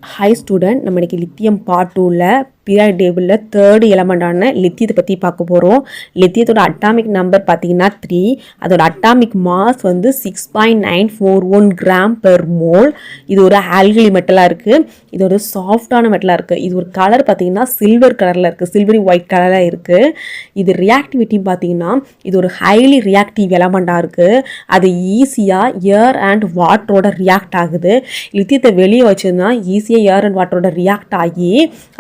High student, நம்ம இன்னைக்கு lithium part 2ல periodic டேபிளில் தேர்ட் எலமெண்டான லித்தியத்தை பற்றி பார்க்க போகிறோம். லித்தியத்தோட அட்டாமிக் நம்பர் பார்த்தீங்கன்னா 3. அதோட அட்டாமிக் மாஸ் வந்து 6.941 கிராம் பெர் மோல். இது ஒரு ஆல்கலி மெட்டலாக இருக்குது. இது ஒரு சாஃப்டான மெட்டலாக இருக்குது. இது ஒரு கலர் பார்த்தீங்கன்னா சில்வர் கலரில் இருக்குது, சில்வரி ஒயிட் கலரில் இருக்குது. இது ரியாக்டிவிட்டி பார்த்தீங்கன்னா இது ஒரு ஹைலி ரியாக்டிவ் எலமெண்டாக இருக்குது. அது ஈஸியாக ஏர் அண்ட் வாட்டரோட ரியாக்ட் ஆகுது. லித்தியத்தை வெளியே வச்சதுன்னா ஈஸியாக ஏர் அண்ட் வாட்டரோட ரியாக்ட் ஆகி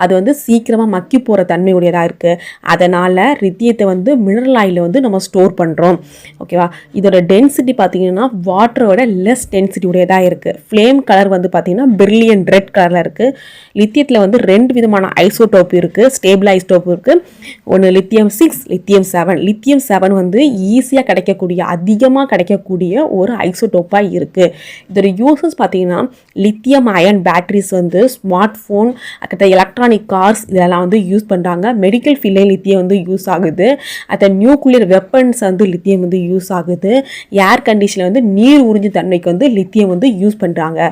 அது வந்து சீக்கிரமாக மக்கி போகிற தன்மை உடையதாக இருக்குது. அதனால் லித்தியத்தை வந்து மினரல் ஆயிலில் வந்து நம்ம ஸ்டோர் பண்ணுறோம். ஓகேவா? இதோட டென்சிட்டி பார்த்தீங்கன்னா வாட்டரோட லெஸ் டென்சிட்டி உடையதாக இருக்குது. ஃப்ளேம் கலர் வந்து பார்த்தீங்கன்னா பிரில்லியன் ரெட் கலரில் இருக்குது. லித்தியத்தில் வந்து 2 விதமான ஐசோடோப் இருக்குது, ஸ்டேபிள் ஐசோடோப் இருக்குது. ஒன்று லித்தியம் 6, லித்தியம் 7. லித்தியம் 7 வந்து ஈஸியாக கிடைக்கக்கூடிய, அதிகமாக கிடைக்கக்கூடிய ஒரு ஐசோடோப்பாக இருக்குது. இதோட யூசஸ் பார்த்தீங்கன்னா லித்தியம் அயன் பேட்டரிஸ் வந்து ஸ்மார்ட் ஃபோன், எலக்ட்ரானிக் கார்ஸ் இதெல்லாம் வந்து யூஸ் பண்ணுறாங்க. மெடிக்கல் ஃபீல்டில் லித்தியம் வந்து யூஸ் ஆகுது. நியூக்ளியர் வெப்பன்ஸ் வந்து லித்தியம் வந்து யூஸ் ஆகுது. ஏர் கண்டிஷனில் வந்து நீர் உறிஞ்சும் தன்மைக்கு வந்து லித்தியம் வந்து யூஸ் பண்ணுறாங்க.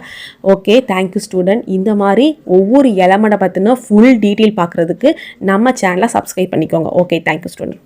Okay, thank you student. இந்த மாதிரி ஒவ்வொரு எலமெண்ட்டை பற்றின ஃபுல் டீட்டெயில் பார்க்குறதுக்கு நம்ம சேனலை சப்ஸ்கிரைப் பண்ணிக்கோங்க. Okay, thank you student.